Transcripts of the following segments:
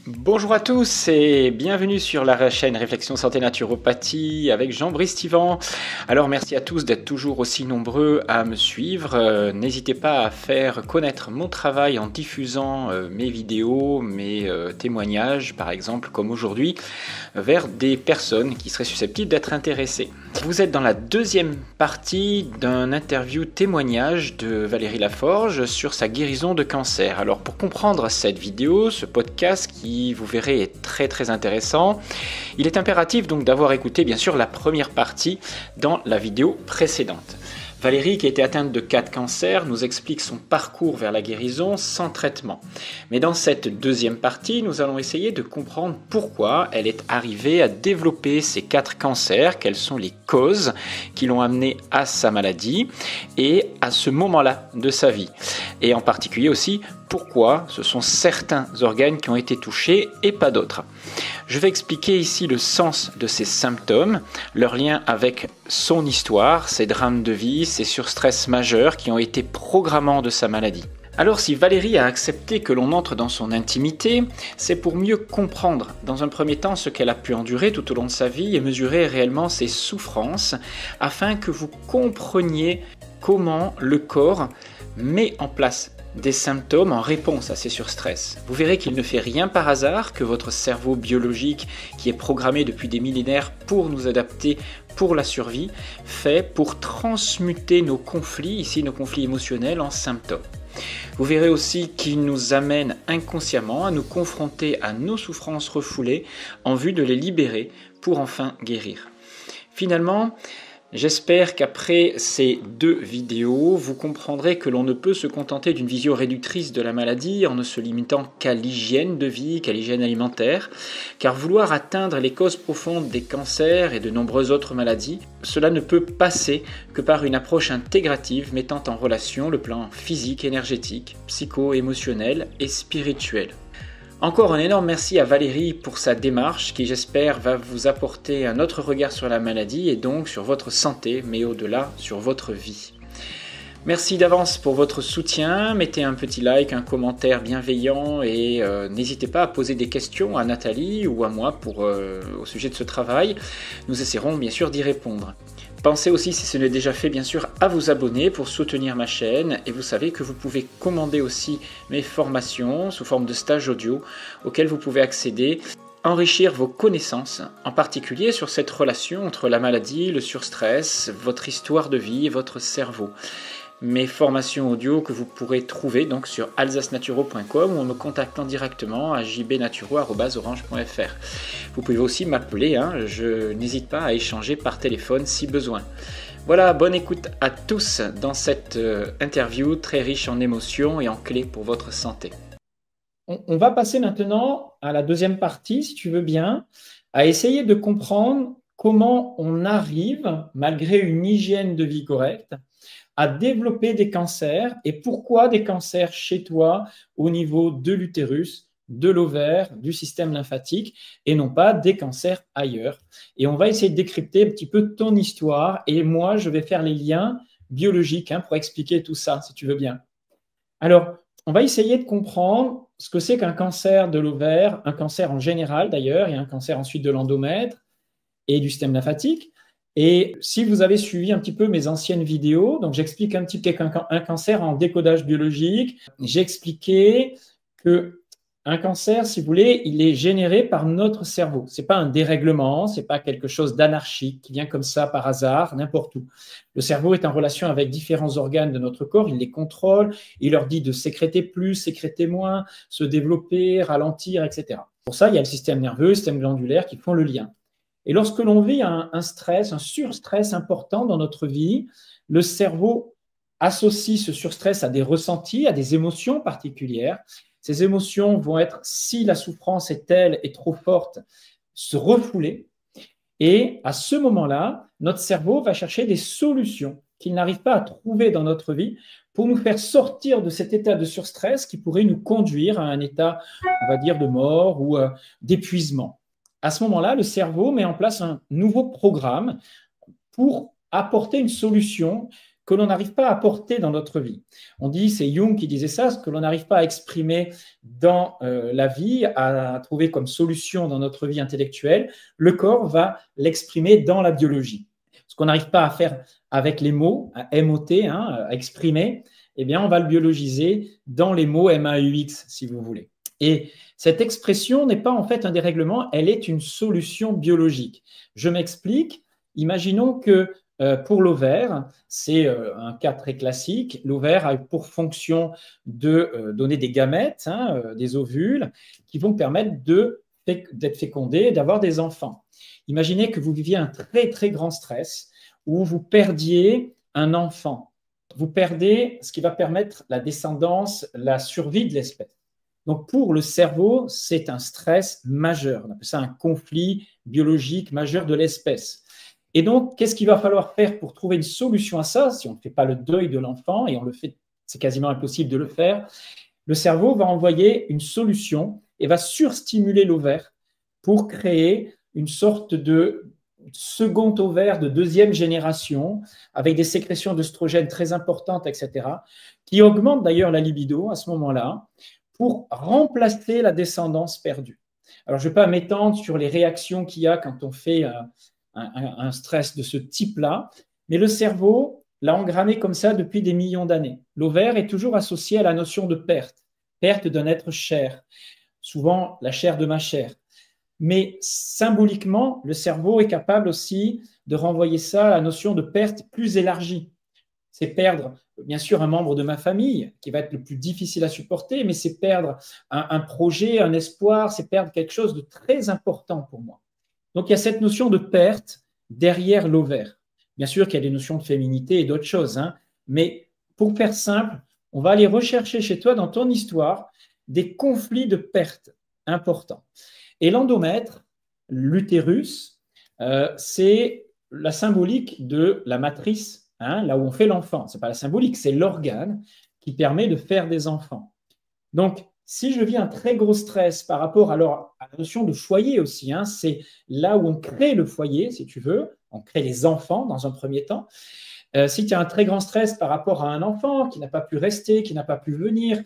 Bonjour à tous et bienvenue sur la chaîne Réflexion Santé Naturopathie avec Jean-Brice Tivan. Alors merci à tous d'être toujours aussi nombreux à me suivre. N'hésitez pas à faire connaître mon travail en diffusant mes vidéos, mes témoignages par exemple comme aujourd'hui vers des personnes qui seraient susceptibles d'être intéressées. Vous êtes dans la deuxième partie d'un interview témoignage de Valérie Laforge sur sa guérison de cancer. Alors pour comprendre cette vidéo, ce podcast qui vous verrez est très intéressant, il est impératif donc d'avoir écouté bien sûr la première partie dans la vidéo précédente. Valérie, qui a été atteinte de 4 cancers, nous explique son parcours vers la guérison sans traitement. Mais dans cette deuxième partie, nous allons essayer de comprendre pourquoi elle est arrivée à développer ces 4 cancers, quelles sont les causes qui l'ont amenée à sa maladie et à ce moment-là de sa vie. Et en particulier aussi, pourquoi ce sont certains organes qui ont été touchés et pas d'autres. Je vais expliquer ici le sens de ces symptômes, leur lien avec son histoire, ses drames de vie, ses surstress majeurs qui ont été programmants de sa maladie. Alors si Valérie a accepté que l'on entre dans son intimité, c'est pour mieux comprendre dans un premier temps ce qu'elle a pu endurer tout au long de sa vie et mesurer réellement ses souffrances afin que vous compreniez comment le corps met en place des symptômes en réponse à ces surstress. Vous verrez qu'il ne fait rien par hasard, que votre cerveau biologique, qui est programmé depuis des millénaires pour nous adapter pour la survie, fait pour transmuter nos conflits, ici nos conflits émotionnels, en symptômes. Vous verrez aussi qu'il nous amène inconsciemment à nous confronter à nos souffrances refoulées en vue de les libérer pour enfin guérir. Finalement, j'espère qu'après ces 2 vidéos, vous comprendrez que l'on ne peut se contenter d'une vision réductrice de la maladie en ne se limitant qu'à l'hygiène de vie, qu'à l'hygiène alimentaire, car vouloir atteindre les causes profondes des cancers et de nombreuses autres maladies, cela ne peut passer que par une approche intégrative mettant en relation le plan physique, énergétique, psycho-émotionnel et spirituel. Encore un énorme merci à Valérie pour sa démarche qui j'espère va vous apporter un autre regard sur la maladie et donc sur votre santé, mais au-delà sur votre vie. Merci d'avance pour votre soutien, mettez un petit like, un commentaire bienveillant et n'hésitez pas à poser des questions à Nathalie ou à moi au sujet de ce travail. Nous essaierons bien sûr d'y répondre. Pensez aussi, si ce n'est déjà fait, bien sûr, à vous abonner pour soutenir ma chaîne. Et vous savez que vous pouvez commander aussi mes formations sous forme de stages audio auxquels vous pouvez accéder, enrichir vos connaissances, en particulier sur cette relation entre la maladie, le surstress, votre histoire de vie et votre cerveau. Mes formations audio que vous pourrez trouver donc sur alsacenaturo.com ou en me contactant directement à jbnaturo@orange.fr. Vous pouvez aussi m'appeler, je n'hésite pas à échanger par téléphone si besoin. Voilà, bonne écoute à tous dans cette interview très riche en émotions et en clés pour votre santé. On va passer maintenant à la deuxième partie, si tu veux bien, à essayer de comprendre comment on arrive, malgré une hygiène de vie correcte, à développer des cancers et pourquoi des cancers chez toi au niveau de l'utérus, de l'ovaire, du système lymphatique et non pas des cancers ailleurs. Et on va essayer de décrypter un petit peu ton histoire et moi, je vais faire les liens biologiques pour expliquer tout ça, si tu veux bien. Alors, on va essayer de comprendre ce que c'est qu'un cancer de l'ovaire, un cancer en général d'ailleurs, et un cancer ensuite de l'endomètre et du système lymphatique. Et si vous avez suivi un petit peu mes anciennes vidéos, donc j'explique un petit peu un cancer en décodage biologique. J'ai expliqué qu'un cancer, si vous voulez, il est généré par notre cerveau. Ce n'est pas un dérèglement, ce n'est pas quelque chose d'anarchique qui vient comme ça par hasard, n'importe où. Le cerveau est en relation avec différents organes de notre corps, il les contrôle, il leur dit de sécréter plus, sécréter moins, se développer, ralentir, etc. Pour ça, il y a le système nerveux, le système glandulaire qui font le lien. Et lorsque l'on vit un stress, un surstress important dans notre vie, le cerveau associe ce surstress à des ressentis, à des émotions particulières. Ces émotions vont être, si la souffrance est telle et trop forte, se refouler. Et à ce moment-là, notre cerveau va chercher des solutions qu'il n'arrive pas à trouver dans notre vie pour nous faire sortir de cet état de surstress qui pourrait nous conduire à un état, on va dire, de mort ou d'épuisement. À ce moment-là, le cerveau met en place un nouveau programme pour apporter une solution que l'on n'arrive pas à porter dans notre vie. On dit, c'est Jung qui disait ça, ce que l'on n'arrive pas à exprimer dans la vie, à trouver comme solution dans notre vie intellectuelle, le corps va l'exprimer dans la biologie. Ce qu'on n'arrive pas à faire avec les mots, à MOT, à exprimer, eh bien, on va le biologiser dans les mots MAUX, si vous voulez. Et cette expression n'est pas en fait un dérèglement, elle est une solution biologique. Je m'explique. Imaginons que pour l'ovaire, c'est un cas très classique. L'ovaire a pour fonction de donner des gamètes, des ovules, qui vont permettre d'être fécondés et d'avoir des enfants. Imaginez que vous viviez un très très grand stress où vous perdiez un enfant. Vous perdez ce qui va permettre la descendance, la survie de l'espèce. Donc pour le cerveau, c'est un stress majeur. On appelle ça un conflit biologique majeur de l'espèce. Et donc, qu'est-ce qu'il va falloir faire pour trouver une solution à ça? Si on ne fait pas le deuil de l'enfant, et on le fait, c'est quasiment impossible de le faire, le cerveau va envoyer une solution et va surstimuler l'ovaire pour créer une sorte de second ovaire de deuxième génération avec des sécrétions d'œstrogènes très importantes, etc., qui augmentent d'ailleurs la libido à ce moment-là pour remplacer la descendance perdue. Alors, je ne vais pas m'étendre sur les réactions qu'il y a quand on fait un stress de ce type-là, mais le cerveau l'a engrammé comme ça depuis des millions d'années. L'ovaire est toujours associé à la notion de perte, perte d'un être cher, souvent la chair de ma chair. Mais symboliquement, le cerveau est capable aussi de renvoyer ça à la notion de perte plus élargie. C'est perdre, bien sûr, un membre de ma famille qui va être le plus difficile à supporter, mais c'est perdre un projet, un espoir, c'est perdre quelque chose de très important pour moi. Donc il y a cette notion de perte derrière l'ovaire. Bien sûr qu'il y a des notions de féminité et d'autres choses, mais pour faire simple, on va aller rechercher chez toi dans ton histoire des conflits de perte importants. Et l'endomètre, l'utérus, c'est la symbolique de la matrice, là où on fait l'enfant. Ce n'est pas la symbolique, c'est l'organe qui permet de faire des enfants. Donc, si je vis un très gros stress par rapport à la notion de foyer aussi, c'est là où on crée le foyer, si tu veux, on crée les enfants dans un premier temps. Si tu as un très grand stress par rapport à un enfant qui n'a pas pu rester, qui n'a pas pu venir,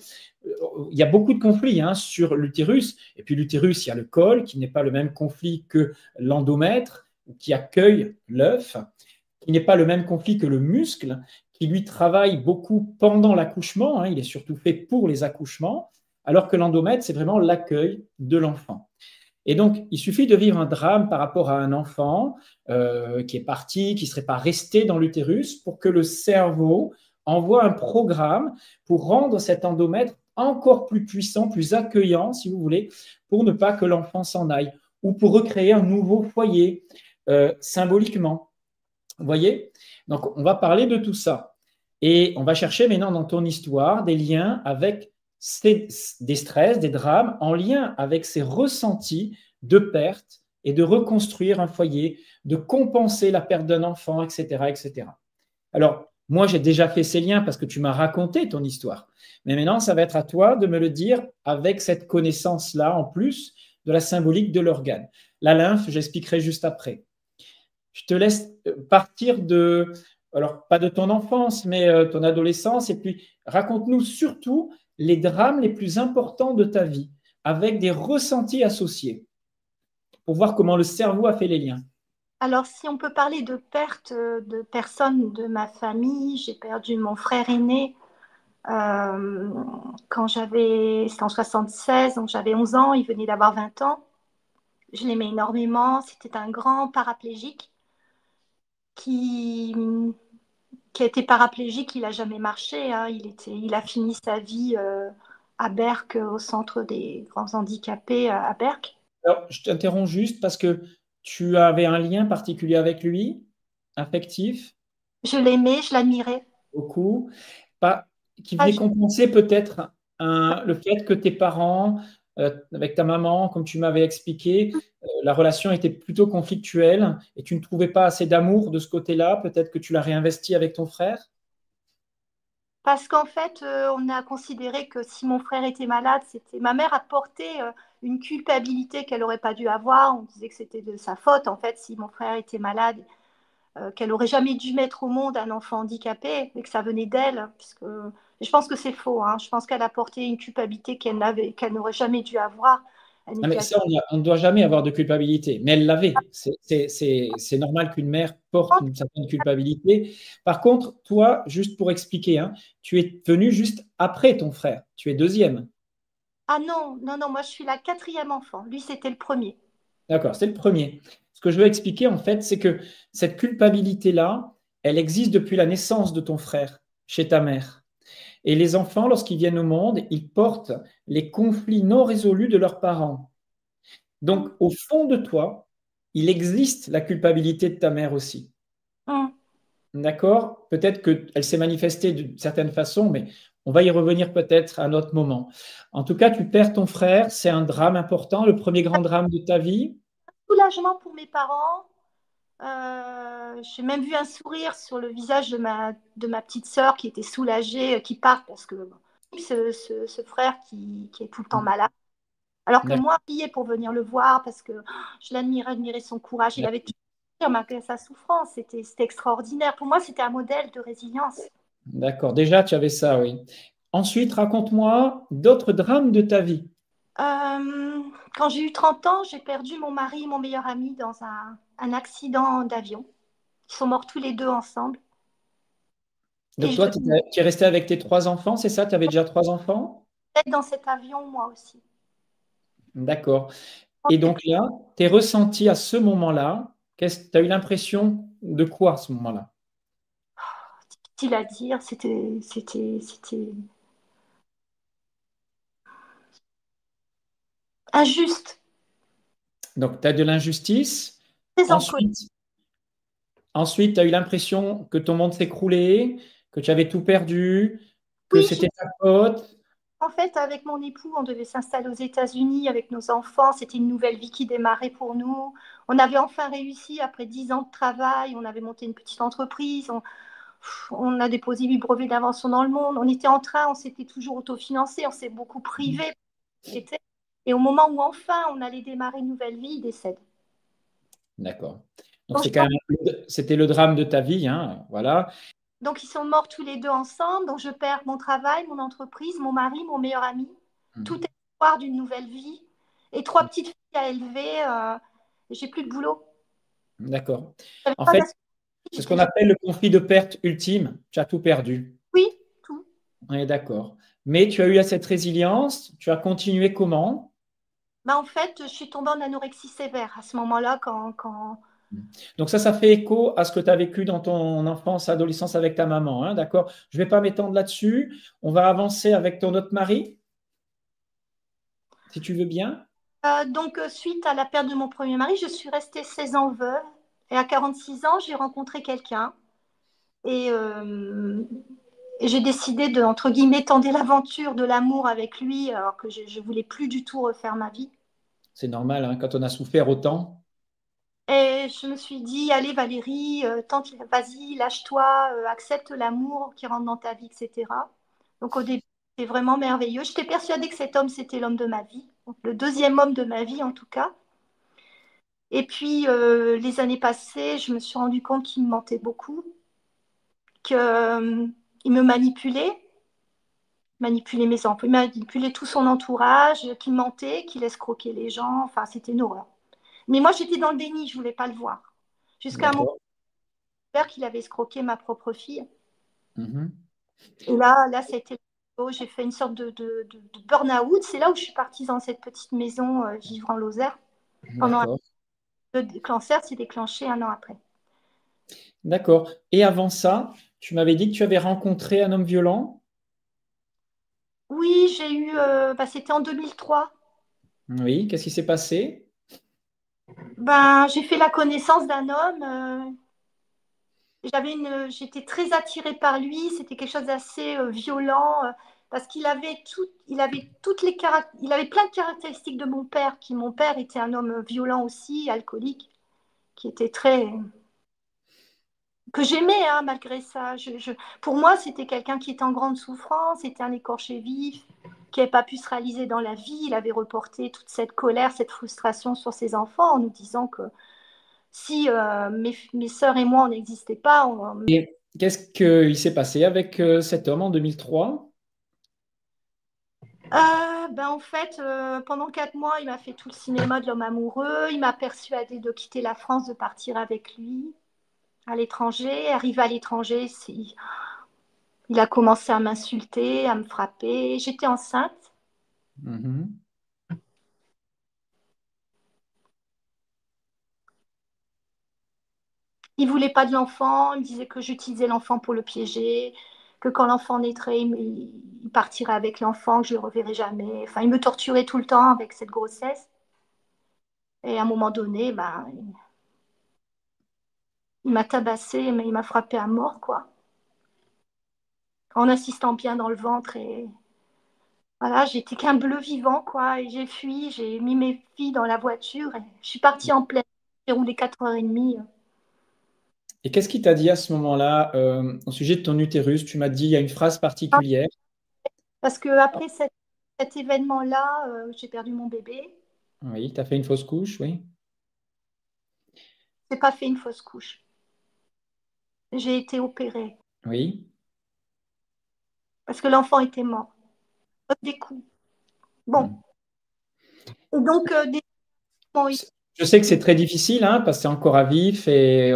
il y a beaucoup de conflits sur l'utérus. Et puis l'utérus, il y a le col qui n'est pas le même conflit que l'endomètre qui accueille l'œuf, qui n'est pas le même conflit que le muscle qui lui travaille beaucoup pendant l'accouchement. Il est surtout fait pour les accouchements, alors que l'endomètre, c'est vraiment l'accueil de l'enfant. Et donc, il suffit de vivre un drame par rapport à un enfant qui est parti, qui ne serait pas resté dans l'utérus, pour que le cerveau envoie un programme pour rendre cet endomètre encore plus puissant, plus accueillant, si vous voulez, pour ne pas que l'enfant s'en aille, ou pour recréer un nouveau foyer symboliquement. Vous voyez? Donc, on va parler de tout ça. Et on va chercher maintenant dans ton histoire des liens avec des stress, des drames, en lien avec ces ressentis de perte et de reconstruire un foyer, de compenser la perte d'un enfant, etc., etc. Alors, moi, j'ai déjà fait ces liens parce que tu m'as raconté ton histoire. Mais maintenant, ça va être à toi de me le dire avec cette connaissance-là, en plus de la symbolique de l'organe. La lymphe, j'expliquerai juste après. Je te laisse partir alors pas de ton enfance, mais ton adolescence, et puis raconte-nous surtout les drames les plus importants de ta vie, avec des ressentis associés, pour voir comment le cerveau a fait les liens. Alors, si on peut parler de perte de personnes de ma famille, j'ai perdu mon frère aîné euh, c'était en 76, donc j'avais 11 ans, il venait d'avoir 20 ans. Je l'aimais énormément, c'était un grand paraplégique qui, qui a été paraplégique, il n'a jamais marché, il a fini sa vie à Berck, au centre des grands handicapés à Berck. Alors, je t'interromps juste parce que tu avais un lien particulier avec lui, affectif, Je l'aimais, je l'admirais. beaucoup, pas, qui Ah, venait compenser peut-être le fait que tes parents, avec ta maman, comme tu m'avais expliqué, la relation était plutôt conflictuelle et tu ne trouvais pas assez d'amour de ce côté-là. Peut-être que tu l'as réinvesti avec ton frère. Parce qu'en fait, on a considéré que si mon frère était malade, c'était ma mère a porté une culpabilité qu'elle n'aurait pas dû avoir. On disait que c'était de sa faute, en fait, si mon frère était malade. qu'elle aurait jamais dû mettre au monde un enfant handicapé et que ça venait d'elle, puisque je pense que c'est faux. Hein. Je pense qu'elle a porté une culpabilité qu'elle n'aurait jamais dû avoir. Elle Non, mais n'était ça, on ne doit jamais avoir de culpabilité. Mais elle l'avait. C'est normal qu'une mère porte une certaine culpabilité. Par contre, toi, juste pour expliquer, hein, tu es venu juste après ton frère. Tu es deuxième. Ah non, non, non, moi je suis la quatrième enfant. Lui, c'était le premier. D'accord, c'est le premier. Ce que je veux expliquer, en fait, c'est que cette culpabilité-là, elle existe depuis la naissance de ton frère, chez ta mère. Et les enfants, lorsqu'ils viennent au monde, ils portent les conflits non résolus de leurs parents. Donc, Hum, au fond de toi, il existe la culpabilité de ta mère aussi. hum. D'accord? Peut-être qu'elle s'est manifestée d'une certaine façon, mais on va y revenir peut-être à un autre moment. En tout cas, tu perds ton frère, c'est un drame important, le premier grand drame de ta vie. Soulagement pour mes parents. J'ai même vu un sourire sur le visage de ma petite sœur qui était soulagée, qui part parce que bon, ce frère qui est tout le temps malade. Alors que D'accord. moi, je priais pour venir le voir parce que je admirais son courage. Il avait tout malgré sa souffrance. C'était extraordinaire. Pour moi, c'était un modèle de résilience. D'accord. Déjà, tu avais ça, oui. Ensuite, raconte-moi d'autres drames de ta vie. Quand j'ai eu 30 ans, j'ai perdu mon mari et mon meilleur ami dans un accident d'avion. Ils sont morts tous les deux ensemble. Et Donc, je toi, devais tu es resté avec tes trois enfants, c'est ça? Tu avais déjà trois enfants? être dans cet avion, moi aussi. D'accord. Et donc là, tes ressentis à ce moment-là, tu as eu l'impression de quoi à ce moment-là? Difficile à dire, c'était injuste, Donc, tu as de l'injustice. très en colère. Ensuite, tu as eu l'impression que ton monde s'écroulait, que tu avais tout perdu, que Oui, c'était ta faute. en fait, avec mon époux, on devait s'installer aux États-Unis avec nos enfants. C'était une nouvelle vie qui démarrait pour nous. On avait enfin réussi après 10 ans de travail. On avait monté une petite entreprise. On a déposé 8 brevets d'invention dans le monde. On était en train, on s'était toujours autofinancé, on s'est beaucoup privé. Et au moment où enfin on allait démarrer une nouvelle vie, il décède. D'accord. Donc, Donc, c'est quand même, c'était le drame de ta vie, hein, voilà. donc, ils sont morts tous les deux ensemble. Donc je perds mon travail, mon entreprise, mon mari, mon meilleur ami. Tout Mhm. espoir d'une nouvelle vie. Et trois petites filles à élever. J'ai plus de boulot. D'accord. J'avais En pas fait, d'assurance. c'est ce J'étais qu'on jeune. appelle le conflit de perte ultime. Tu as tout perdu. Oui, tout. On est d'accord. Mais tu as eu cette résilience. Tu as continué comment? Bah, en fait, je suis tombée en anorexie sévère à ce moment-là quand... Donc ça fait écho à ce que tu as vécu dans ton enfance, adolescence avec ta maman, hein, d'accord? Je ne vais pas m'étendre là-dessus. On va avancer avec ton autre mari, si tu veux bien. Suite à la perte de mon premier mari, je suis restée 16 ans veuve. Et à 46 ans, j'ai rencontré quelqu'un. Et, euh, et j'ai décidé de, entre guillemets, tenter l'aventure de l'amour avec lui, alors que je ne voulais plus du tout refaire ma vie. C'est normal, hein, quand on a souffert autant. Et je me suis dit, allez Valérie, vas-y, lâche-toi, accepte l'amour qui rentre dans ta vie, etc. Donc au début, c'était vraiment merveilleux. J'étais persuadée que cet homme, c'était l'homme de ma vie, donc, le deuxième homme de ma vie en tout cas. Et puis les années passées, je me suis rendu compte qu'il me mentait beaucoup, qu'il me manipulait mes enfants, il manipulait tout son entourage, qu'il mentait, qu'il escroquait les gens. Enfin, c'était une horreur. Mais moi, j'étais dans le déni, je ne voulais pas le voir. Jusqu'à un moment D'accord. père qu'il avait escroqué ma propre fille. Mhm. Et là, ça a été. J'ai fait une sorte de burn-out. C'est là où je suis partie dans cette petite maison vivre en Lozère. Pendant D'accord. le cancer s'est déclenché un an après. D'accord. Et avant ça, tu m'avais dit que tu avais rencontré un homme violent. Oui, j'ai eu. C'était en 2003. Oui. Qu'est-ce qui s'est passé? J'ai fait la connaissance d'un homme. J'étais très attirée par lui. C'était quelque chose d'assez violent parce il avait plein de caractéristiques de mon père. Mon père était un homme violent aussi, alcoolique, qui était très que j'aimais hein, malgré ça. Pour moi, c'était quelqu'un qui était en grande souffrance. C'était un écorché vif qui n'avait pas pu se réaliser dans la vie. Il avait reporté toute cette colère, cette frustration sur ses enfants en nous disant que Si mes sœurs et moi, on n'existait pas, Et qu'est-ce qu'il s'est passé avec cet homme en 2003? ben en fait, pendant 4 mois, il m'a fait tout le cinéma de l'homme amoureux. Il m'a persuadé de quitter la France, de partir avec lui à l'étranger. Arrivé à l'étranger, il a commencé à m'insulter, à me frapper. J'étais enceinte. Mhm. Il voulait pas de l'enfant. Il disait que j'utilisais l'enfant pour le piéger, que quand l'enfant naîtrait, il partirait avec l'enfant, que je le reverrai jamais. Enfin, il me torturait tout le temps avec cette grossesse. Et à un moment donné, ben, il m'a tabassé, mais il m'a frappé à mort, quoi. En insistant bien dans le ventre. Et voilà, j'étais qu'un bleu vivant, quoi. Et j'ai fui, j'ai mis mes filles dans la voiture. Et je suis partie en pleine. J'ai roulé 4 heures et demie. Et qu'est-ce qu'il t'a dit à ce moment-là au sujet de ton utérus? Tu m'as dit, il y a une phrase particulière. Parce que après cet événement-là, j'ai perdu mon bébé. Oui, tu as fait une fausse couche, oui. J'ai pas fait une fausse couche. J'ai été opérée Oui. parce que l'enfant était mort. Des coups. Bon. Hmm. Et donc, Je sais que c'est très difficile, hein, parce que c'est encore à vif et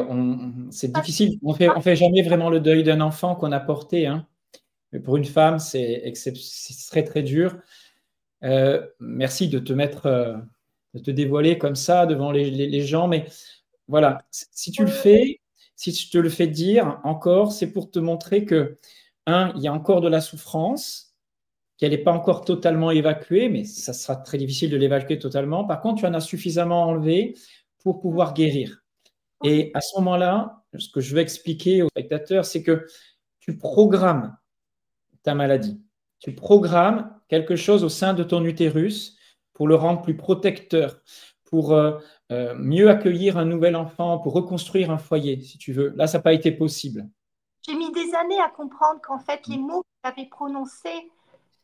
c'est difficile. On fait jamais vraiment le deuil d'un enfant qu'on a porté, hein. Mais pour une femme, c'est très, très dur. Merci de te mettre, de te dévoiler comme ça devant les gens. Mais voilà, si tu le fais, si je te le fais dire encore, c'est pour te montrer que, un, il y a encore de la souffrance, qu'elle n'est pas encore totalement évacuée, mais ça sera très difficile de l'évacuer totalement. Par contre, tu en as suffisamment enlevé pour pouvoir guérir. Et à ce moment-là, ce que je veux expliquer aux spectateurs, c'est que tu programmes ta maladie. Tu programmes quelque chose au sein de ton utérus pour le rendre plus protecteur, pour mieux accueillir un nouvel enfant, pour reconstruire un foyer, si tu veux. Là, ça n'a pas été possible. j'ai mis des années à comprendre qu'en fait, les mots que j'avais prononcés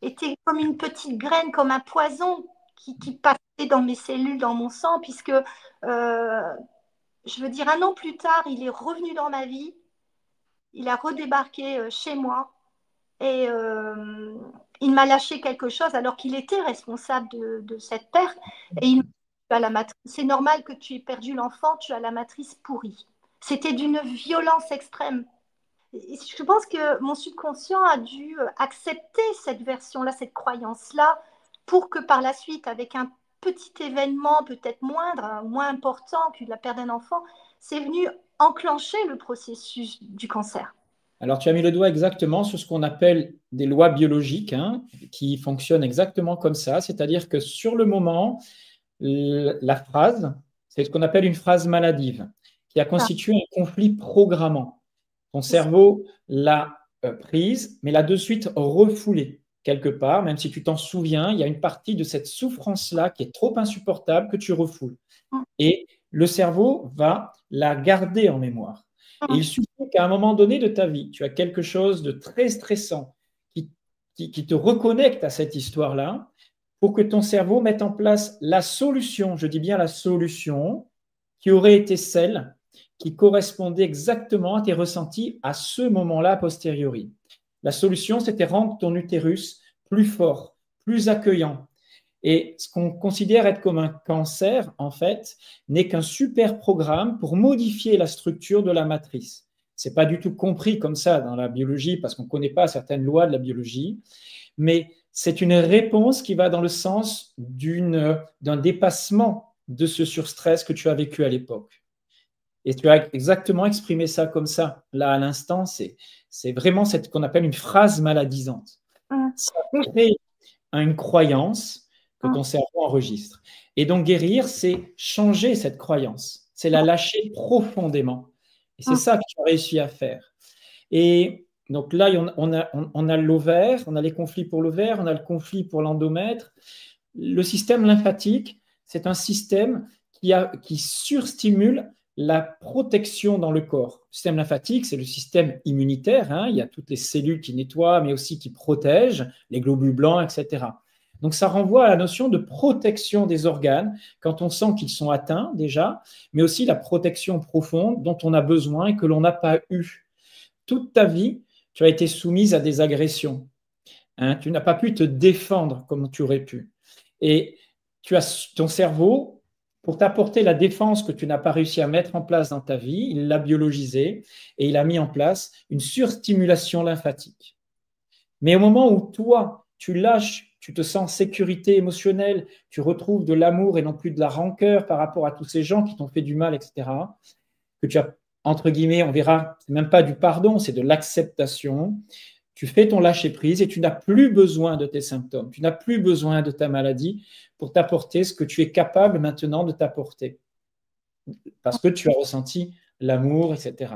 étaient comme une petite graine, comme un poison qui passait dans mes cellules, dans mon sang, puisque, je veux dire, 1 an plus tard, il est revenu dans ma vie, il a redébarqué chez moi et il m'a lâché quelque chose alors qu'il était responsable de cette perte. Et il m'a dit, tu as la matrice. C'est normal que tu aies perdu l'enfant, tu as la matrice pourrie. C'était d'une violence extrême. Et je pense que mon subconscient a dû accepter cette version-là, cette croyance-là, pour que par la suite, avec un petit événement peut-être moindre, moins important que la perte d'un enfant, c'est venu enclencher le processus du cancer. Alors, tu as mis le doigt exactement sur ce qu'on appelle des lois biologiques, hein, qui fonctionnent exactement comme ça. C'est-à-dire que sur le moment, la phrase, c'est ce qu'on appelle une phrase maladive, qui a Ah, constitué un conflit programmant. Ton c'est ça. cerveau l'a prise, mais l'a de suite refoulée quelque part, même si tu t'en souviens, il y a une partie de cette souffrance-là qui est trop insupportable que tu refoules. Mm, Et le cerveau va la garder en mémoire. Et il mm, suffit qu'à un moment donné de ta vie, tu as quelque chose de très stressant qui, qui te reconnecte à cette histoire-là pour que ton cerveau mette en place la solution, je dis bien la solution, qui aurait été celle qui correspondait exactement à tes ressentis à ce moment-là a posteriori. La solution, c'était rendre ton utérus plus fort, plus accueillant. Et ce qu'on considère être comme un cancer, en fait, n'est qu'un super programme pour modifier la structure de la matrice. Ce n'est pas du tout compris comme ça dans la biologie parce qu'on ne connaît pas certaines lois de la biologie, mais c'est une réponse qui va dans le sens d'un dépassement de ce surstress que tu as vécu à l'époque. Et tu as exactement exprimé ça comme ça, là à l'instant, c'est vraiment ce qu'on appelle une phrase maladisante. mm. Ça crée une croyance que ton cerveau enregistre. Et donc guérir, c'est changer cette croyance, c'est la lâcher profondément. Et c'est Mm. ça que tu as réussi à faire. Et donc là, on a l'ovaire, on a les conflits pour l'ovaire, on a le conflit pour l'endomètre. Le système lymphatique, c'est un système qui surstimule la protection dans le corps. Le système lymphatique, c'est le système immunitaire, hein. Il y a toutes les cellules qui nettoient, mais aussi qui protègent, les globules blancs, etc. Donc, ça renvoie à la notion de protection des organes quand on sent qu'ils sont atteints déjà, mais aussi la protection profonde dont on a besoin et que l'on n'a pas eu. Toute ta vie, tu as été soumise à des agressions. Hein, tu n'as pas pu te défendre comme tu aurais pu. Et tu as ton cerveau, pour t'apporter la défense que tu n'as pas réussi à mettre en place dans ta vie, il l'a biologisé et il a mis en place une surstimulation lymphatique. Mais au moment où toi, tu lâches, tu te sens en sécurité émotionnelle, tu retrouves de l'amour et non plus de la rancœur par rapport à tous ces gens qui t'ont fait du mal, etc., que tu as, entre guillemets, on verra, c'est même pas du pardon, c'est de l'acceptation. Tu fais ton lâcher-prise et tu n'as plus besoin de tes symptômes, tu n'as plus besoin de ta maladie pour t'apporter ce que tu es capable maintenant de t'apporter, parce que tu as ressenti l'amour, etc.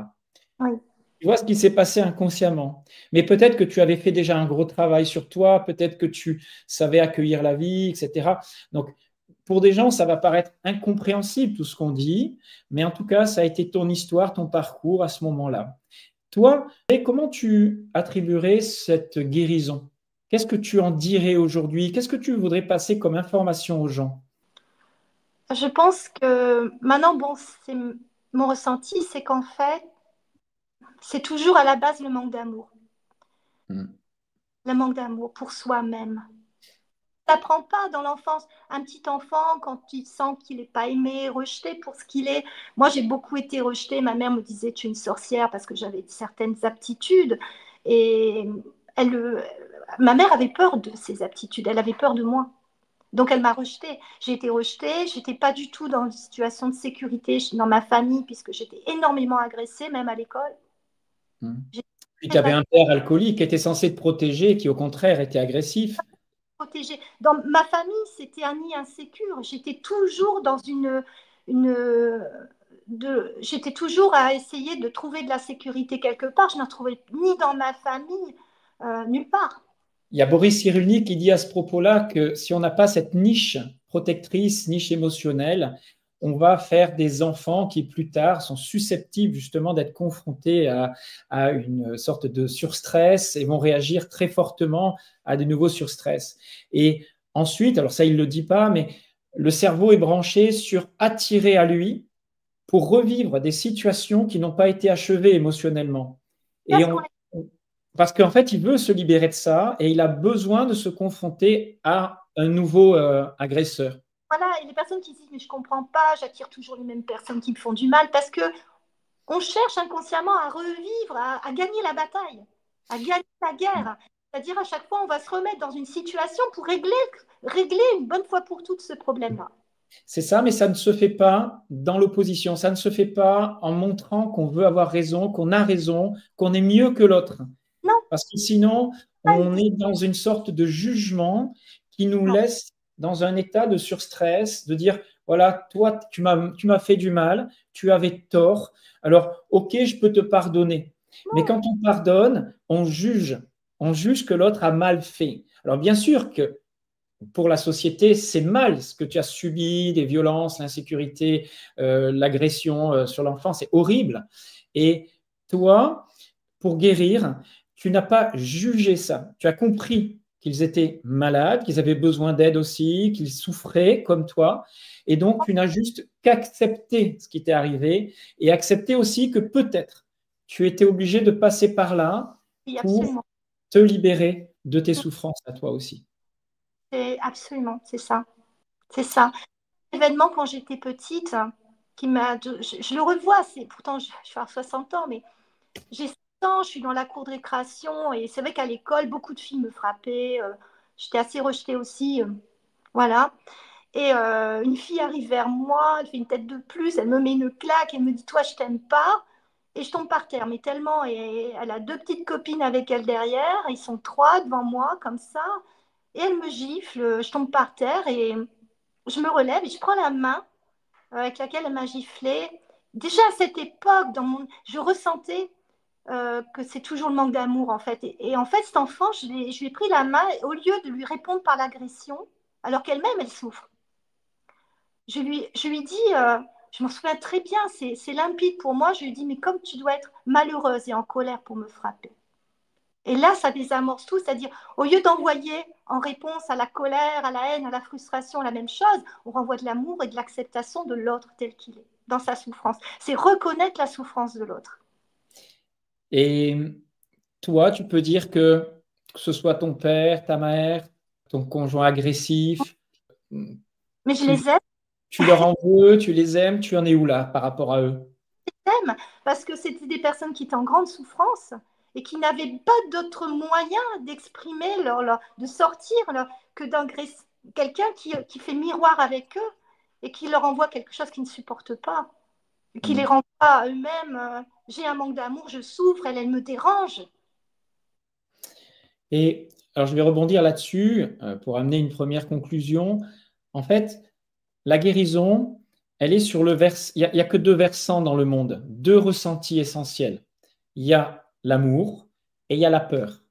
Oui. Tu vois ce qui s'est passé inconsciemment. Mais peut-être que tu avais fait déjà un gros travail sur toi, peut-être que tu savais accueillir la vie, etc. Donc, pour des gens, ça va paraître incompréhensible tout ce qu'on dit, mais en tout cas, ça a été ton histoire, ton parcours à ce moment-là. Toi, comment tu attribuerais cette guérison? Qu'est-ce que tu en dirais aujourd'hui? Qu'est-ce que tu voudrais passer comme information aux gens? Je pense que maintenant, bon, c'est mon ressenti, c'est qu'en fait, c'est toujours à la base le manque d'amour. Mm. Le manque d'amour pour soi-même. Ça n'apprend pas dans l'enfance. Un petit enfant, quand il sent qu'il n'est pas aimé, rejeté pour ce qu'il est. Moi, j'ai beaucoup été rejetée. Ma mère me disait, tu es une sorcière parce que j'avais certaines aptitudes. Et ma mère avait peur de ces aptitudes. Elle avait peur de moi. Donc, elle m'a rejetée. J'ai été rejetée. Je n'étais pas du tout dans une situation de sécurité dans ma famille puisque j'étais énormément agressée, même à l'école. Mm. J'étais Puis tu très avais un père alcoolique qui était censé te protéger, qui au contraire était agressif. protégée. Dans ma famille, c'était un nid insécure. J'étais toujours dans j'étais toujours à essayer de trouver de la sécurité quelque part. Je n'en trouvais ni dans ma famille, nulle part. Il y a Boris Cyrulnik qui dit à ce propos-là que si on n'a pas cette niche protectrice, niche émotionnelle, on va faire des enfants qui plus tard sont susceptibles justement d'être confrontés à une sorte de surstress et vont réagir très fortement à de nouveaux surstress. Et ensuite, alors ça il ne le dit pas, mais le cerveau est branché sur attirer à lui pour revivre des situations qui n'ont pas été achevées émotionnellement. Et Parce qu'on parce qu'en fait, il veut se libérer de ça et il a besoin de se confronter à un nouveau agresseur. voilà, et les personnes qui disent mais je comprends pas, j'attire toujours les mêmes personnes qui me font du mal parce que on cherche inconsciemment à revivre, à gagner la bataille, à gagner la guerre. C'est-à-dire à chaque fois on va se remettre dans une situation pour régler une bonne fois pour toutes ce problème-là. C'est ça, mais ça ne se fait pas dans l'opposition. Ça ne se fait pas en montrant qu'on veut avoir raison, qu'on a raison, qu'on est mieux que l'autre. Non, Parce que sinon, on est dans une sorte de jugement qui nous non, laisse dans un état de surstress, de dire, voilà, toi, tu m'as fait du mal, tu avais tort, alors, ok, je peux te pardonner. Mais non. quand on pardonne, on juge que l'autre a mal fait. Alors, bien sûr que pour la société, c'est mal ce que tu as subi, des violences, l'insécurité, l'agression sur l'enfant, c'est horrible. Et toi, pour guérir, tu n'as pas jugé ça. Tu as compris qu'ils étaient malades, qu'ils avaient besoin d'aide aussi, qu'ils souffraient comme toi. Et donc, tu n'as juste qu'accepté ce qui t'est arrivé et accepté aussi que peut-être tu étais obligé de passer par là Oui, pour absolument. te libérer de tes souffrances à toi aussi. C'est absolument, c'est ça. C'est ça. L'événement quand j'étais petite, je le revois, pourtant je vais avoir 60 ans, mais j'ai 7 ans, je suis dans la cour de récréation et c'est vrai qu'à l'école, beaucoup de filles me frappaient. J'étais assez rejetée aussi. Voilà. Et une fille arrive vers moi, elle fait une tête de plus, elle me met une claque, elle me dit, toi, je t'aime pas. Et je tombe par terre, mais tellement. Et elle a deux petites copines avec elle derrière, ils sont trois devant moi, comme ça. Et elle me gifle, je tombe par terre et je me relève et je prends la main avec laquelle elle m'a giflé. Déjà à cette époque, je ressentais que c'est toujours le manque d'amour en fait. Et en fait, cet enfant, je lui ai pris la main et au lieu de lui répondre par l'agression, alors qu'elle-même, elle souffre. Je lui dis, je m'en souviens très bien, c'est limpide pour moi. Je lui dis, mais comme tu dois être malheureuse et en colère pour me frapper. Et là, ça désamorce tout, c'est-à-dire, au lieu d'envoyer en réponse à la colère, à la haine, à la frustration, la même chose, on renvoie de l'amour et de l'acceptation de l'autre tel qu'il est, dans sa souffrance. C'est reconnaître la souffrance de l'autre. Et toi, tu peux dire que ce soit ton père, ta mère, ton conjoint agressif, Mais je tu, les aime, tu leur en veux, tu les aimes, tu en es où là par rapport à eux? parce que c'était des personnes qui étaient en grande souffrance et qui n'avaient pas d'autre moyen d'exprimer de sortir que d'agresser quelqu'un qui fait miroir avec eux et qui leur envoie quelque chose qu'ils ne supportent pas, qui les rend pas à eux-mêmes. J'ai un manque d'amour, je souffre, elle me dérange. Et alors, je vais rebondir là-dessus pour amener une première conclusion. En fait, la guérison, elle est sur le vers. Il y a que deux versants dans le monde, deux ressentis essentiels. Il y a l'amour et il y a la peur.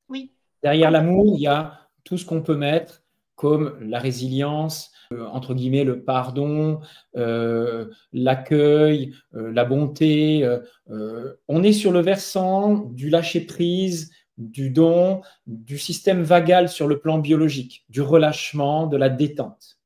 Oui, Derrière l'amour, il y a tout ce qu'on peut mettre comme la résilience, entre guillemets, le pardon, l'accueil, la bonté. On est sur le versant du lâcher-prise, du don, du système vagal sur le plan biologique, du relâchement, de la détente.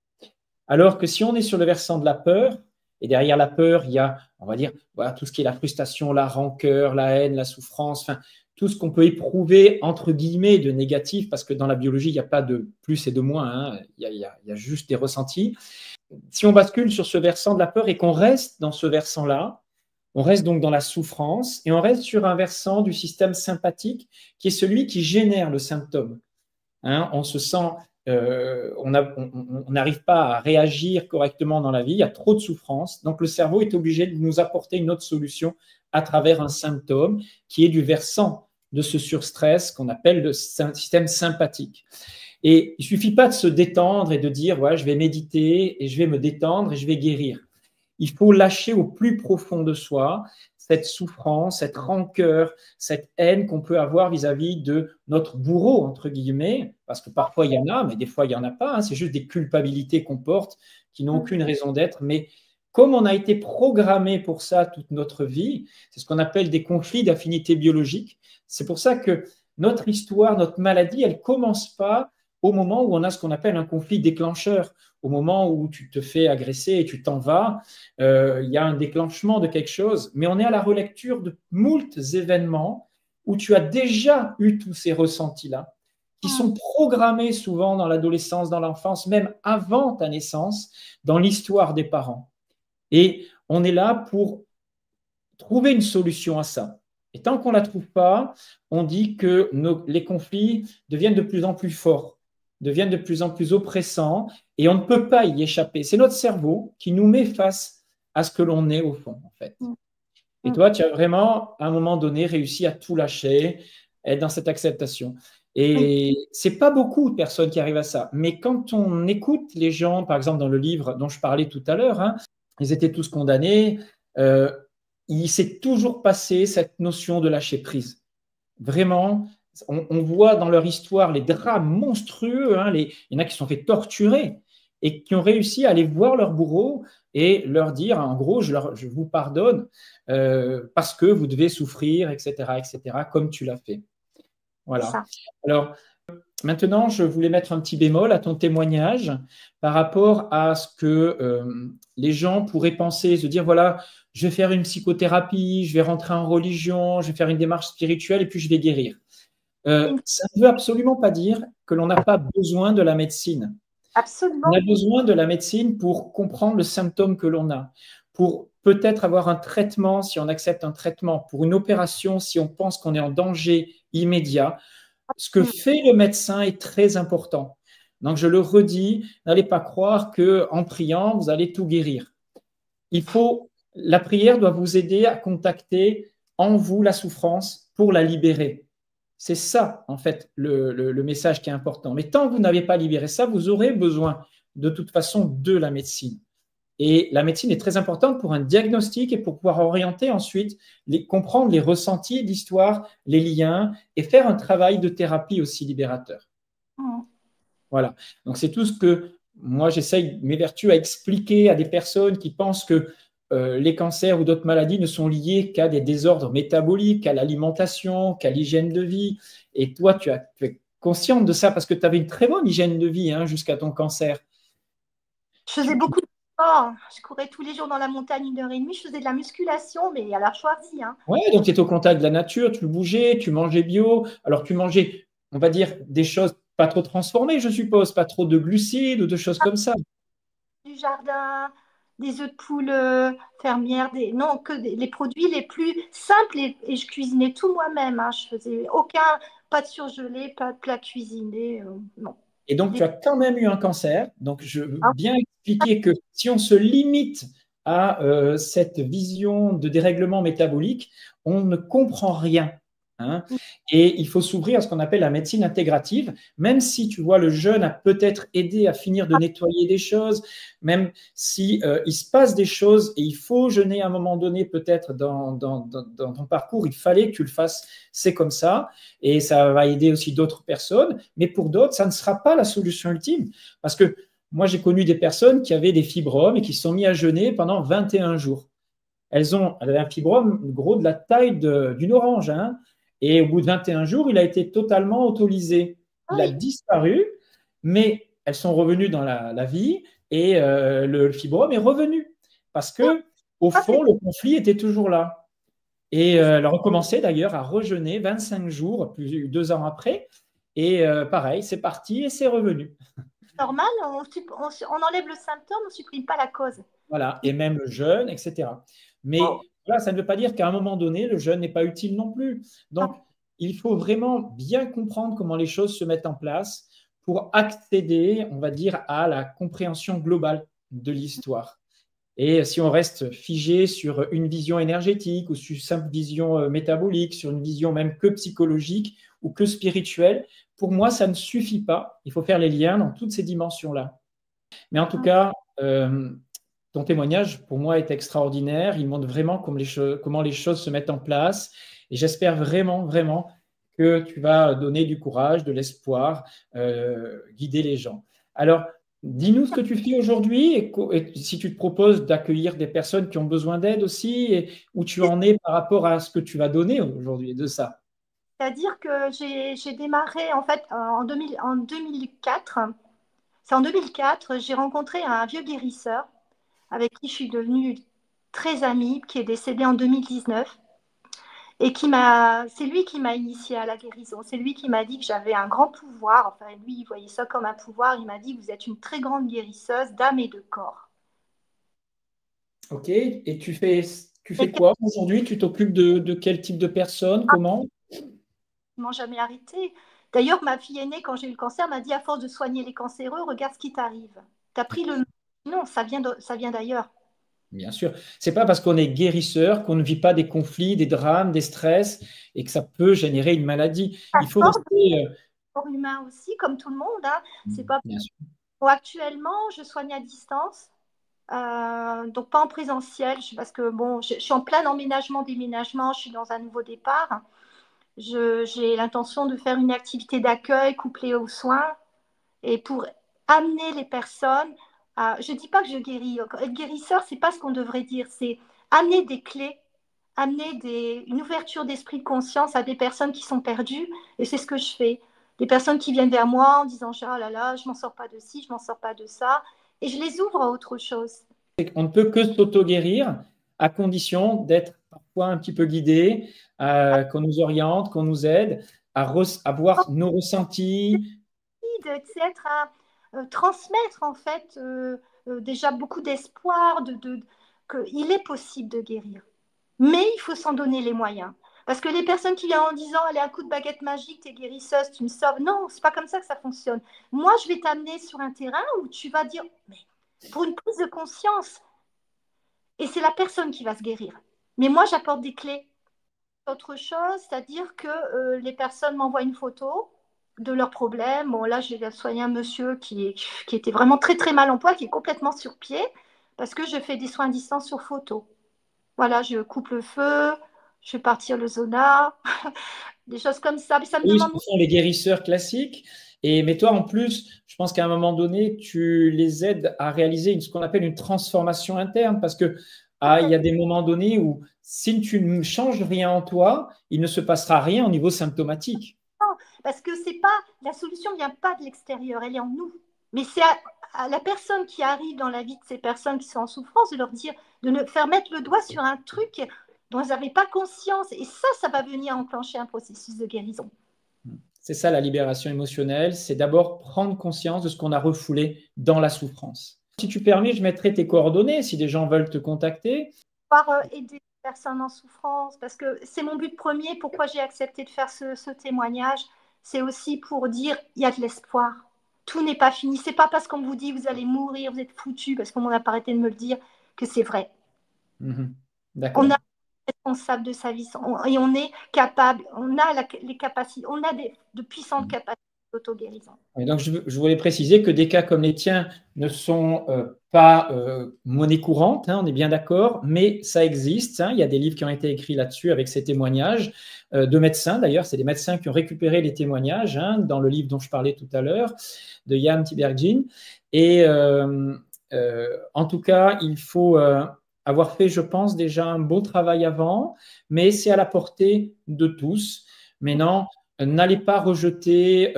Alors que si on est sur le versant de la peur, et derrière la peur, il y a, on va dire, voilà, tout ce qui est la frustration, la rancœur, la haine, la souffrance, enfin, tout ce qu'on peut éprouver, entre guillemets, de négatif, parce que dans la biologie, il n'y a pas de plus et de moins, hein, il y a juste des ressentis. Si on bascule sur ce versant de la peur et qu'on reste dans ce versant-là, on reste donc dans la souffrance et on reste sur un versant du système sympathique qui est celui qui génère le symptôme. Hein, on se sent, on n'arrive pas à réagir correctement dans la vie, il y a trop de souffrance, donc le cerveau est obligé de nous apporter une autre solution à travers un symptôme qui est du versant de ce surstress qu'on appelle le système sympathique. Et il ne suffit pas de se détendre et de dire, ouais, je vais méditer et je vais me détendre et je vais guérir. Il faut lâcher au plus profond de soi cette souffrance, cette rancœur, cette haine qu'on peut avoir vis-à-vis de notre bourreau, entre guillemets, parce que parfois il y en a, mais des fois il n'y en a pas, hein, c'est juste des culpabilités qu'on porte qui n'ont aucune raison d'être, mais comme on a été programmé pour ça toute notre vie, c'est ce qu'on appelle des conflits d'affinité biologique. C'est pour ça que notre histoire, notre maladie, elle ne commence pas au moment où on a ce qu'on appelle un conflit déclencheur, au moment où tu te fais agresser et tu t'en vas, il y a un déclenchement de quelque chose, mais on est à la relecture de moult événements où tu as déjà eu tous ces ressentis-là, qui sont programmés souvent dans l'adolescence, dans l'enfance, même avant ta naissance, dans l'histoire des parents. Et on est là pour trouver une solution à ça. Et tant qu'on ne la trouve pas, on dit que les conflits deviennent de plus en plus forts, deviennent de plus en plus oppressants, et on ne peut pas y échapper. C'est notre cerveau qui nous met face à ce que l'on est au fond, en fait. Et toi, tu as vraiment, à un moment donné, réussi à tout lâcher, être dans cette acceptation. Et c'est pas beaucoup de personnes qui arrivent à ça. Mais quand on écoute les gens, par exemple dans le livre dont je parlais tout à l'heure, hein, ils étaient tous condamnés, il s'est toujours passé cette notion de lâcher prise. Vraiment, on voit dans leur histoire les drames monstrueux, hein, il y en a qui se sont fait torturer et qui ont réussi à aller voir leur bourreau et leur dire, en gros, je vous pardonne parce que vous devez souffrir, etc., comme tu l'as fait. Voilà. Alors, maintenant, je voulais mettre un petit bémol à ton témoignage par rapport à ce que les gens pourraient penser, se dire, voilà, je vais faire une psychothérapie, je vais rentrer en religion, je vais faire une démarche spirituelle et puis je vais guérir. Ça ne veut absolument pas dire que l'on n'a pas besoin de la médecine. Absolument. On a besoin de la médecine pour comprendre le symptôme que l'on a, pour peut-être avoir un traitement si on accepte un traitement, pour une opération si on pense qu'on est en danger immédiat. Ce que fait le médecin est très important. Donc, je le redis, n'allez pas croire qu'en priant, vous allez tout guérir. La prière doit vous aider à contacter en vous la souffrance pour la libérer. C'est ça, en fait, le message qui est important. Mais tant que vous n'avez pas libéré ça, vous aurez besoin de toute façon de la médecine. Et la médecine est très importante pour un diagnostic et pour pouvoir orienter ensuite, comprendre les ressentis, l'histoire, les liens et faire un travail de thérapie aussi libérateur. Voilà. Donc, c'est tout ce que moi, j'essaye, m'évertue à expliquer à des personnes qui pensent que les cancers ou d'autres maladies ne sont liés qu'à des désordres métaboliques, à l'alimentation, qu'à l'hygiène de vie. Et toi, tu es consciente de ça parce que tu avais une très bonne hygiène de vie hein, jusqu'à ton cancer. Je faisais beaucoup de sport. Je courais tous les jours dans la montagne 1 heure et demie. Je faisais de la musculation, mais à la choisie. Hein. Ouais, donc tu étais au contact de la nature, tu bougeais, tu mangeais bio. Alors tu mangeais, on va dire, des choses pas trop transformées, je suppose, pas trop de glucides ou de choses comme ça. Du jardin, des œufs de poule fermières, non, les produits les plus simples et je cuisinais tout moi-même. Hein. Je faisais pas de surgelé, pas de plat cuisiné. Non. Et donc, tu as quand même eu un cancer. Donc, je veux Ah, bien expliquer que si on se limite à cette vision de dérèglement métabolique, on ne comprend rien. Hein. Et il faut s'ouvrir à ce qu'on appelle la médecine intégrative, même si tu vois, le jeûne a peut-être aidé à finir de nettoyer des choses, même si il se passe des choses et il faut jeûner à un moment donné, peut-être dans ton parcours, il fallait que tu le fasses, c'est comme ça, et ça va aider aussi d'autres personnes, mais pour d'autres, ça ne sera pas la solution ultime, parce que moi, j'ai connu des personnes qui avaient des fibromes et qui se sont mis à jeûner pendant 21 jours. Elles avaient un fibrome gros de la taille d'une orange, hein. Et au bout de 21 jours, il a été totalement autolysé. Il a oui. disparu, mais elles sont revenues dans la vie et le fibrome est revenu. Parce que, au fond, le conflit était toujours là. Et elle a recommencé d'ailleurs à rejeûner 25 jours, plus 2 ans après. Et pareil, c'est parti et c'est revenu. Normal, on enlève le symptôme, on ne supprime pas la cause. Voilà, et même le jeûne, etc. Mais voilà, ça ne veut pas dire qu'à un moment donné, le jeûne n'est pas utile non plus. Donc, il faut vraiment bien comprendre comment les choses se mettent en place pour accéder, on va dire, à la compréhension globale de l'histoire. Et si on reste figé sur une vision énergétique ou sur une simple vision métabolique, sur une vision même que psychologique ou que spirituelle, pour moi, ça ne suffit pas. Il faut faire les liens dans toutes ces dimensions-là. Mais en tout cas, ton témoignage, pour moi, est extraordinaire. Il montre vraiment comment les choses se mettent en place. Et j'espère vraiment, vraiment que tu vas donner du courage, de l'espoir, guider les gens. Alors, dis-nous ce que tu fais aujourd'hui et si tu te proposes d'accueillir des personnes qui ont besoin d'aide aussi et où tu en es par rapport à ce que tu vas donner aujourd'hui de ça. C'est-à-dire que j'ai démarré en fait en 2004. C'est en 2004, j'ai rencontré un vieux guérisseur avec qui je suis devenue très amie, qui est décédé en 2019. Et c'est lui qui m'a initiée à la guérison. C'est lui qui m'a dit que j'avais un grand pouvoir. Enfin, lui, il voyait ça comme un pouvoir. Il m'a dit que vous êtes une très grande guérisseuse d'âme et de corps. Ok, et tu Et fais quoi aujourd'hui? Tu t'occupes de quel type de personnes? Comment? ils m'ont jamais arrêté. D'ailleurs, ma fille aînée, quand j'ai eu le cancer, m'a dit à force de soigner les cancéreux, regarde ce qui t'arrive. Tu as pris le. Non, ça vient d'ailleurs. Bien sûr. C'est pas parce qu'on est guérisseur qu'on ne vit pas des conflits, des drames, des stress et que ça peut générer une maladie. Il faut rester. Corps humain aussi, comme tout le monde. Hein. C'est pas. Bien sûr. Bon, actuellement, je soigne à distance. Donc pas en présentiel, parce que bon, je suis en plein emménagement, déménagement, je suis dans un nouveau départ. J'ai l'intention de faire une activité d'accueil couplée aux soins et pour amener les personnes à. Je ne dis pas que je guéris. Être guérisseur, c'est pas ce qu'on devrait dire. C'est amener des clés, une ouverture d'esprit de conscience à des personnes qui sont perdues. Et c'est ce que je fais. Des personnes qui viennent vers moi en disant oh là là, je m'en sors pas de ci, je m'en sors pas de ça. Et je les ouvre à autre chose. On ne peut que s'auto-guérir à condition d'être parfois un petit peu guidé, qu'on nous oriente, qu'on nous aide à voir nos ressentis. Transmettre en fait déjà beaucoup d'espoir qu'il est possible de guérir. Mais il faut s'en donner les moyens. Parce que les personnes qui viennent en disant allez, un coup de baguette magique, t'es guérisseuse, tu me sauves. Non, c'est pas comme ça que ça fonctionne. Moi, je vais t'amener sur un terrain où tu vas dire mais pour une prise de conscience. Et c'est la personne qui va se guérir. Mais moi, j'apporte des clés. Autre chose, c'est-à-dire que les personnes m'envoient une photo de leurs problèmes. Bon, là, j'ai soigné un monsieur qui était vraiment très, très mal en point, qui est complètement sur pied, parce que je fais des soins à distance sur photo. Voilà, je coupe le feu, je fais partir le zona, des choses comme ça. Mais ça me Oui, demande. ce sont les guérisseurs classiques. Mais toi, en plus, je pense qu'à un moment donné, tu les aides à réaliser ce qu'on appelle une transformation interne. Parce que il y a des moments donnés où si tu ne changes rien en toi, il ne se passera rien au niveau symptomatique. Non, parce que c'est pas, la solution ne vient pas de l'extérieur, elle est en nous. Mais c'est à la personne qui arrive dans la vie de ces personnes qui sont en souffrance de leur dire, de ne faire mettre le doigt sur un truc dont elles n'avaient pas conscience. Et ça va venir enclencher un processus de guérison. C'est ça la libération émotionnelle, c'est d'abord prendre conscience de ce qu'on a refoulé dans la souffrance. Si tu permets, je mettrai tes coordonnées si des gens veulent te contacter. Pouvoir aider les personnes en souffrance, parce que c'est mon but premier, pourquoi j'ai accepté de faire ce témoignage, c'est aussi pour dire il y a de l'espoir. Tout n'est pas fini. C'est pas parce qu'on vous dit vous allez mourir, vous êtes foutu, parce qu'on n'a pas arrêté de me le dire, que c'est vrai. D'accord. On est responsable de sa vie et on est capable, on a les capacités, on a de puissantes capacités d'auto-guérison. Donc je voulais préciser que des cas comme les tiens ne sont pas monnaie courante, hein, on est bien d'accord, mais ça existe. Hein, il y a des livres qui ont été écrits là-dessus avec ces témoignages de médecins. D'ailleurs, c'est des médecins qui ont récupéré les témoignages hein, dans le livre dont je parlais tout à l'heure de Jan Tiberghien. Et en tout cas, il faut avoir fait, je pense, déjà un bon travail avant, mais c'est à la portée de tous. Maintenant, n'allez pas rejeter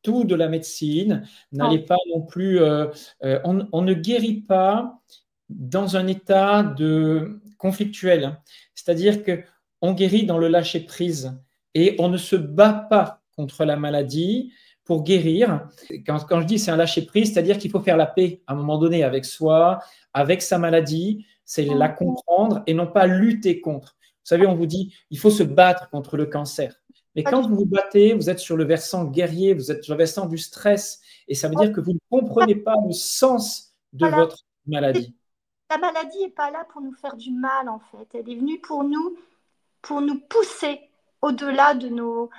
tout de la médecine, n'allez pas non plus. On ne guérit pas dans un état de conflictuel, c'est-à-dire qu'on guérit dans le lâcher-prise et on ne se bat pas contre la maladie pour guérir. Quand je dis c'est un lâcher-prise, c'est-à-dire qu'il faut faire la paix à un moment donné avec soi, avec sa maladie, c'est la comprendre et non pas lutter contre. Vous savez, on vous dit il faut se battre contre le cancer. Mais quand vous vous battez, vous êtes sur le versant guerrier, vous êtes sur le versant du stress. Et ça veut dire que vous ne comprenez pas le sens de votre maladie. La maladie n'est pas là pour nous faire du mal, en fait. Elle est venue pour nous pousser au-delà de nos...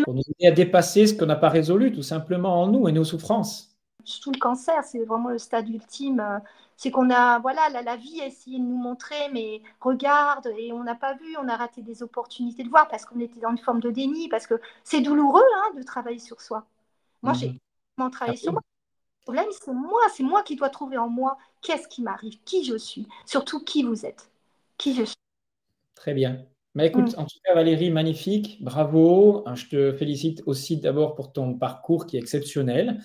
Pour nous aider à dépasser ce qu'on n'a pas résolu, tout simplement en nous et nos souffrances. Surtout le cancer, c'est vraiment le stade ultime. C'est qu'on a, voilà, la vie a essayé de nous montrer, mais regarde, et on n'a pas vu, on a raté des opportunités de voir parce qu'on était dans une forme de déni, parce que c'est douloureux hein, de travailler sur soi. Moi, j'ai vraiment travaillé sur moi. Le problème, c'est moi qui dois trouver en moi qu'est-ce qui m'arrive, qui je suis, surtout qui vous êtes, qui je suis. Très bien. Mais écoute, en tout cas, Valérie, magnifique, bravo. Je te félicite aussi d'abord pour ton parcours qui est exceptionnel.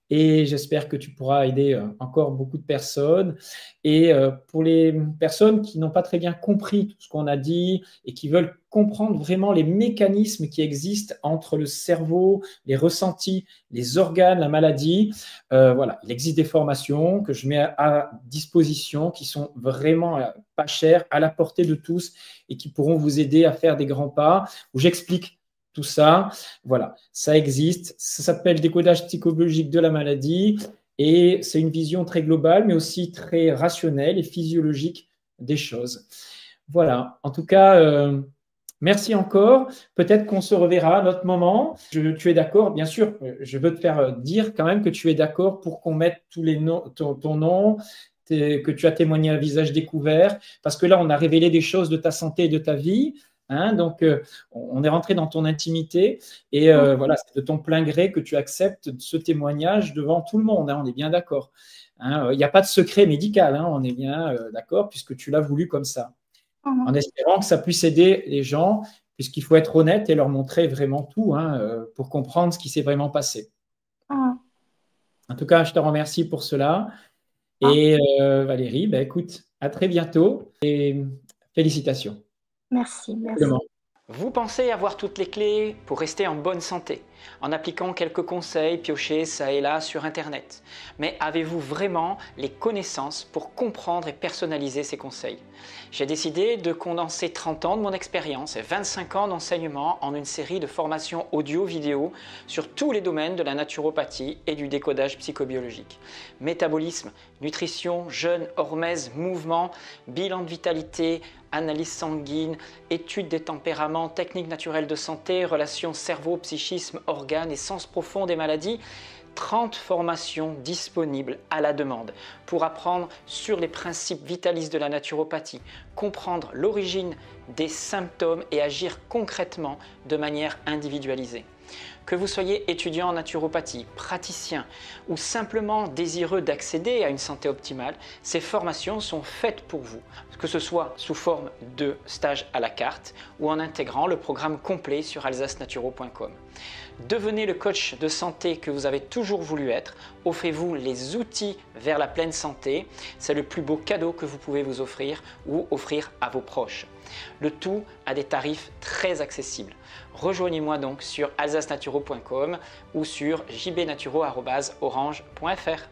Et j'espère que tu pourras aider encore beaucoup de personnes. Et pour les personnes qui n'ont pas très bien compris tout ce qu'on a dit et qui veulent comprendre vraiment les mécanismes qui existent entre le cerveau, les ressentis, les organes, la maladie, voilà, il existe des formations que je mets à disposition qui sont vraiment pas chères, à la portée de tous et qui pourront vous aider à faire des grands pas, où j'explique tout ça, voilà, ça existe. Ça s'appelle décodage psychobiologique de la maladie et c'est une vision très globale, mais aussi très rationnelle et physiologique des choses. Voilà, en tout cas, merci encore. Peut-être qu'on se reverra à un autre moment. Tu es d'accord, bien sûr, je veux te faire dire quand même que tu es d'accord pour qu'on mette tous les noms, ton nom, que tu as témoigné à visage découvert, parce que là, on a révélé des choses de ta santé et de ta vie. Hein, donc, on est rentré dans ton intimité et voilà, c'est de ton plein gré que tu acceptes ce témoignage devant tout le monde. Hein, on est bien d'accord. Hein, il n'y a pas de secret médical. Hein, on est bien d'accord puisque tu l'as voulu comme ça. En espérant que ça puisse aider les gens, puisqu'il faut être honnête et leur montrer vraiment tout hein, pour comprendre ce qui s'est vraiment passé. En tout cas, je te remercie pour cela. Et Valérie, bah, écoute, à très bientôt et félicitations. Merci, merci. Vous pensez avoir toutes les clés pour rester en bonne santé, en appliquant quelques conseils piochés ça et là sur Internet. Mais avez-vous vraiment les connaissances pour comprendre et personnaliser ces conseils? J'ai décidé de condenser 30 ans de mon expérience et 25 ans d'enseignement en une série de formations audio-vidéo sur tous les domaines de la naturopathie et du décodage psychobiologique. Métabolisme, nutrition, jeûne, hormèse, mouvement, bilan de vitalité, analyse sanguine, étude des tempéraments, techniques naturelles de santé, relations cerveau, psychisme, organes et sens profond des maladies. 30 formations disponibles à la demande pour apprendre sur les principes vitalistes de la naturopathie, comprendre l'origine des symptômes et agir concrètement de manière individualisée. Que vous soyez étudiant en naturopathie, praticien ou simplement désireux d'accéder à une santé optimale, ces formations sont faites pour vous, que ce soit sous forme de stage à la carte ou en intégrant le programme complet sur alsacenaturo.com. Devenez le coach de santé que vous avez toujours voulu être, offrez-vous les outils vers la pleine santé, c'est le plus beau cadeau que vous pouvez vous offrir ou offrir à vos proches. Le tout à des tarifs très accessibles. Rejoignez-moi donc sur alsacenaturo.com ou sur jbnaturo@orange.fr.